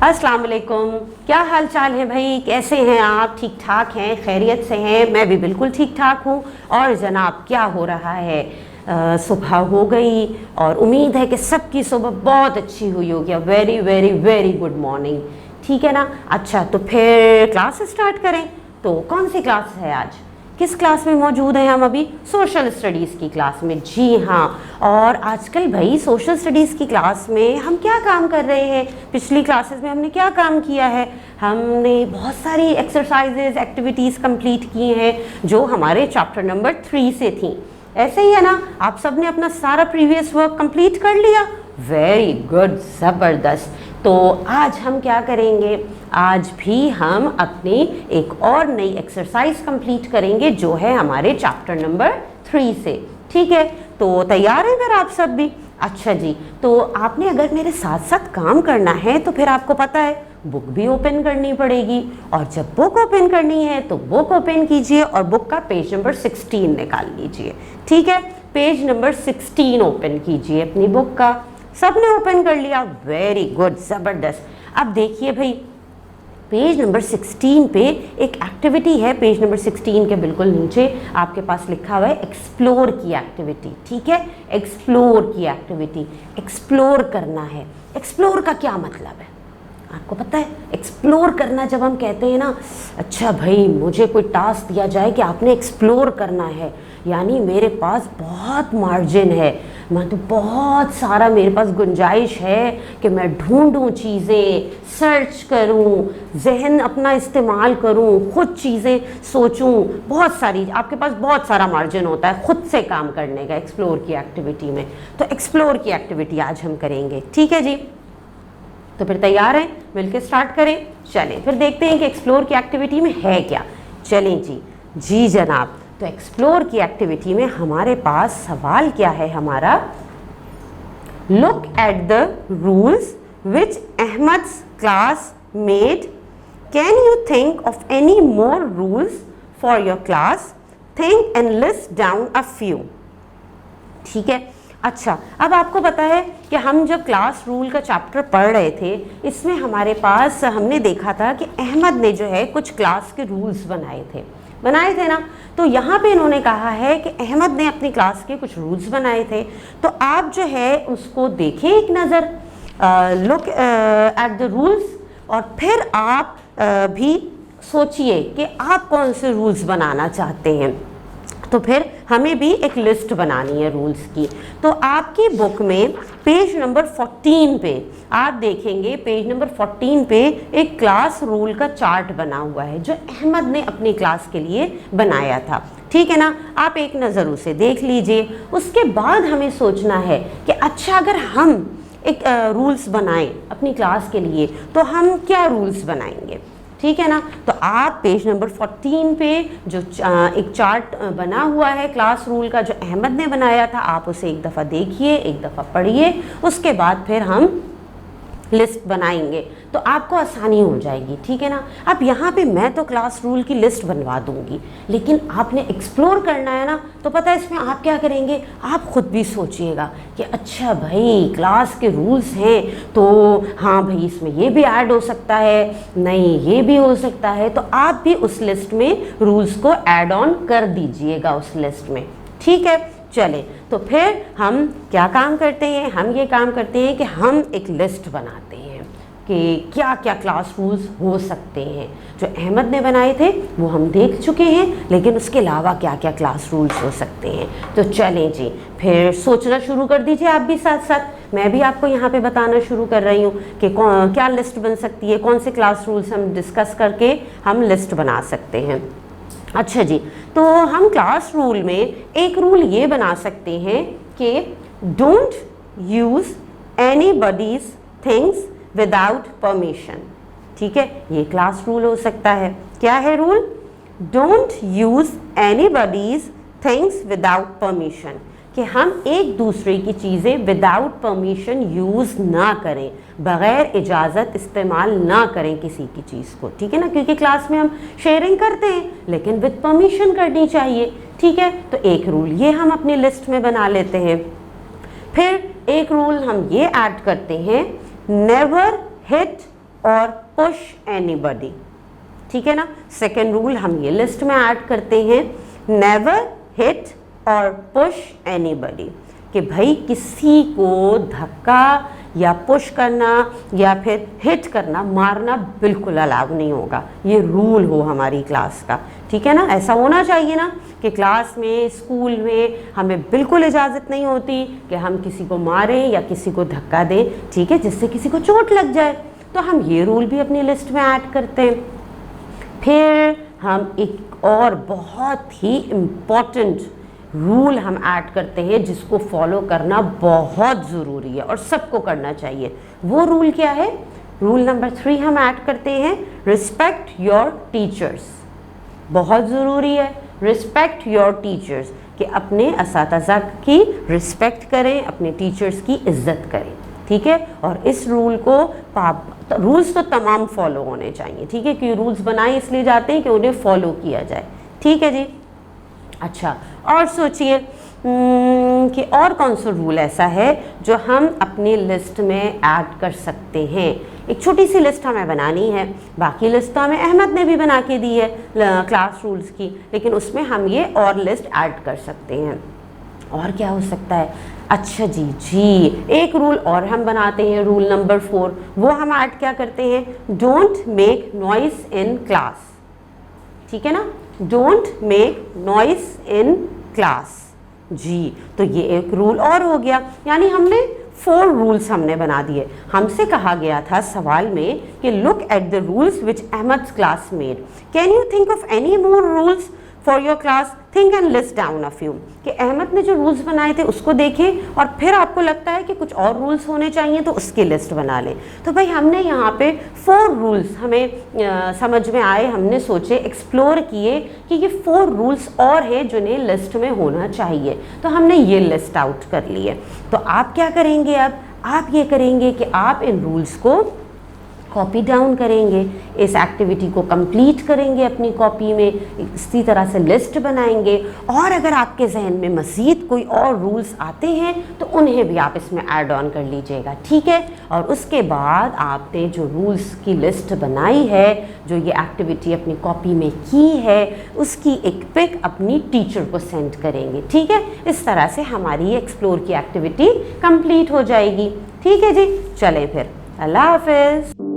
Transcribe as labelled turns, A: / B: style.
A: अस्सलाम वालेकुम। क्या हाल चाल है भाई, कैसे हैं आप? ठीक ठाक हैं, खैरियत से हैं? मैं भी बिल्कुल ठीक ठाक हूँ। और जनाब क्या हो रहा है, सुबह हो गई और उम्मीद है कि सबकी सुबह बहुत अच्छी हुई होगी। Very very very good morning, ठीक है ना। अच्छा, तो फिर क्लास स्टार्ट करें। तो कौन सी क्लास है आज? किस क्लास में मौजूद हैं हम? अभी सोशल स्टडीज़ की क्लास में। जी हाँ, और आजकल भाई सोशल स्टडीज़ की क्लास में हम क्या काम कर रहे हैं? पिछली क्लासेस में हमने क्या काम किया है? हमने बहुत सारी एक्सरसाइजेज, एक्टिविटीज़ कंप्लीट की हैं जो हमारे चैप्टर नंबर 3 से थी। ऐसे ही है ना, आप सब ने अपना सारा प्रीवियस वर्क कंप्लीट कर लिया? वेरी गुड, ज़बरदस्त। तो आज हम क्या करेंगे? आज भी हम अपनी एक और नई एक्सरसाइज कंप्लीट करेंगे जो है हमारे चैप्टर नंबर 3 से। ठीक है, तो तैयार हैं फिर आप सब भी? अच्छा जी, तो आपने अगर मेरे साथ साथ काम करना है तो फिर आपको पता है बुक भी ओपन करनी पड़ेगी। और जब बुक ओपन करनी है तो बुक ओपन कीजिए और बुक का पेज नंबर 16 निकाल लीजिए। ठीक है, पेज नंबर 16 ओपन कीजिए अपनी बुक का। सबने ओपन कर लिया? वेरी गुड, ज़बरदस्त। अब देखिए भाई, पेज नंबर 16 पे एक एक्टिविटी है। पेज नंबर 16 के बिल्कुल नीचे आपके पास लिखा हुआ है एक्सप्लोर की एक्टिविटी। ठीक है, एक्सप्लोर की एक्टिविटी, एक्सप्लोर करना है। एक्सप्लोर का क्या मतलब है आपको पता है? एक्सप्लोर करना जब हम कहते हैं ना, अच्छा भाई मुझे कोई टास्क दिया जाए कि आपने एक्सप्लोर करना है, यानी मेरे पास बहुत मार्जिन है, मतलब बहुत सारा मेरे पास गुंजाइश है कि मैं ढूंढूं चीज़ें, सर्च करूं, जहन अपना इस्तेमाल करूं, खुद चीज़ें सोचूं। बहुत सारी, आपके पास बहुत सारा मार्जिन होता है खुद से काम करने का एक्सप्लोर की एक्टिविटी में। तो एक्सप्लोर की एक्टिविटी आज हम करेंगे। ठीक है जी, तो फिर तैयार हैं? मिलके स्टार्ट करें। चलें फिर देखते हैं कि एक्सप्लोर की एक्टिविटी में है क्या। चलें जी। जी जनाब, तो एक्सप्लोर की एक्टिविटी में हमारे पास सवाल क्या है हमारा? Look at the rules which Ahmed's class made. Can you think of any more rules for your class? Think and list down a few. ठीक है, अच्छा, अब आपको पता है कि हम जब क्लास रूल का चैप्टर पढ़ रहे थे, इसमें हमारे पास हमने देखा था कि अहमद ने जो है कुछ क्लास के रूल्स बनाए थे ना। तो यहाँ पे इन्होंने कहा है कि अहमद ने अपनी क्लास के कुछ रूल्स बनाए थे। तो आप जो है उसको देखें एक नज़र, लुक एट द रूल्स, और फिर आप भी सोचिए कि आप कौन से रूल्स बनाना चाहते हैं। तो फिर हमें भी एक लिस्ट बनानी है रूल्स की। तो आपकी बुक में पेज नंबर 14 पे आप देखेंगे, पेज नंबर 14 पे एक क्लास रूल का चार्ट बना हुआ है जो अहमद ने अपनी क्लास के लिए बनाया था। ठीक है ना, आप एक नज़र उसे देख लीजिए। उसके बाद हमें सोचना है कि अच्छा, अगर हम एक रूल्स बनाएं अपनी क्लास के लिए तो हम क्या रूल्स बनाएंगे? ठीक है ना, तो आप पेज नंबर 14 पे जो एक चार्ट बना हुआ है क्लास रूल का जो अहमद ने बनाया था, आप उसे एक दफ़ा देखिए, एक दफ़ा पढ़िए। उसके बाद फिर हम लिस्ट बनाएंगे तो आपको आसानी हो जाएगी। ठीक है ना। अब यहाँ पे मैं तो क्लास रूल की लिस्ट बनवा दूंगी, लेकिन आपने एक्सप्लोर करना है ना, तो पता है इसमें आप क्या करेंगे? आप खुद भी सोचिएगा कि अच्छा भाई क्लास के रूल्स हैं तो हाँ भाई इसमें ये भी ऐड हो सकता है, नहीं ये भी हो सकता है। तो आप भी उस लिस्ट में रूल्स को ऐड ऑन कर दीजिएगा उस लिस्ट में। ठीक है, चले तो फिर हम क्या काम करते हैं? हम ये काम करते हैं कि हम एक लिस्ट बनाते हैं कि क्या क्या क्लास रूल्स हो सकते हैं। जो अहमद ने बनाए थे वो हम देख चुके हैं, लेकिन उसके अलावा क्या क्या क्लास रूल्स हो सकते हैं। तो चलें जी, फिर सोचना शुरू कर दीजिए आप भी साथ साथ। मैं भी आपको यहाँ पे बताना शुरू कर रही हूँ कि क्या लिस्ट बन सकती है, कौन से क्लास रूल्स हम डिस्कस करके हम लिस्ट बना सकते हैं। अच्छा जी, तो हम क्लास रूल में एक रूल ये बना सकते हैं कि don't use anybody's things without permission. ठीक है, ये क्लास रूल हो सकता है। क्या है rule? Don't use anybody's things without permission, कि हम एक दूसरे की चीज़ें विदाउट परमिशन यूज़ ना करें, बग़ैर इजाज़त इस्तेमाल ना करें किसी की चीज़ को। ठीक है ना, क्योंकि क्लास में हम शेयरिंग करते हैं लेकिन विद परमिशन करनी चाहिए। ठीक है, तो एक रूल ये हम अपनी लिस्ट में बना लेते हैं। फिर एक रूल हम ये ऐड करते हैं, नेवर हिट और पुश एनीबडी। ठीक है ना। सेकेंड रूल हम ये लिस्ट में ऐड करते हैं, नेवर हिट और पुश एनीबडी, कि भाई किसी को धक्का या पुश करना या फिर हिट करना, मारना बिल्कुल अलाउ नहीं होगा। ये रूल हो हमारी क्लास का। ठीक है ना। ऐसा होना चाहिए ना कि क्लास में, स्कूल में हमें बिल्कुल इजाज़त नहीं होती कि हम किसी को मारें या किसी को धक्का दें, ठीक है, जिससे किसी को चोट लग जाए। तो हम ये रूल भी अपनी लिस्ट में ऐड करते हैं। फिर हम एक और बहुत ही इम्पॉर्टेंट रूल हम ऐड करते हैं जिसको फॉलो करना बहुत ज़रूरी है और सबको करना चाहिए। वो रूल क्या है? रूल नंबर 3 हम ऐड करते हैं, रिस्पेक्ट योर टीचर्स। बहुत ज़रूरी है रिस्पेक्ट योर टीचर्स, कि अपने असातिज़ा की रिस्पेक्ट करें, अपने टीचर्स की इज्जत करें। ठीक है। और इस रूल को रूल्स तो तमाम फॉलो होने चाहिए। ठीक है, क्योंकि रूल्स बनाए इसलिए जाते हैं कि उन्हें फॉलो किया जाए। ठीक है जी। अच्छा, और सोचिए कि और कौन सा रूल ऐसा है जो हम अपनी लिस्ट में ऐड कर सकते हैं। एक छोटी सी लिस्ट हमें बनानी है, बाकी लिस्ट तो हमें अहमद ने भी बना के दी है क्लास रूल्स की, लेकिन उसमें हम ये और लिस्ट ऐड कर सकते हैं। और क्या हो सकता है? अच्छा जी, एक रूल और हम बनाते हैं, रूल नंबर 4। वो हम ऐड क्या करते हैं? Don't make noise in class. ठीक है ना, don't make noise in class जी। तो ये एक रूल और हो गया, यानी हमने 4 रूल्स हमने बना दिए। हमसे कहा गया था सवाल में कि look at the rules which Ahmad class made, can you think of any more rules for your class, think and list down a few. कि अहमद ने जो रूल्स बनाए थे उसको देखें और फिर आपको लगता है कि कुछ और रूल्स होने चाहिए तो उसकी लिस्ट बना लें। तो भाई हमने यहाँ पे 4 रूल्स हमें समझ में आए, हमने सोचे, एक्सप्लोर किए कि ये 4 रूल्स और हैं जिन्हें लिस्ट में होना चाहिए। तो हमने ये लिस्ट आउट कर ली है। तो आप क्या करेंगे? अब आप ये करेंगे कि आप इन रूल्स को कॉपी डाउन करेंगे, इस एक्टिविटी को कंप्लीट करेंगे अपनी कॉपी में, इसी तरह से लिस्ट बनाएंगे। और अगर आपके जहन में मज़ीद कोई और रूल्स आते हैं तो उन्हें भी आप इसमें ऐड ऑन कर लीजिएगा। ठीक है। और उसके बाद आपने जो रूल्स की लिस्ट बनाई है, जो ये एक्टिविटी अपनी कॉपी में की है, उसकी एक पिक अपनी टीचर को सेंड करेंगे। ठीक है। इस तरह से हमारी एक्सप्लोर की एक्टिविटी कंप्लीट हो जाएगी। ठीक है जी। चलें फिर, अल्लाह हाफिज़।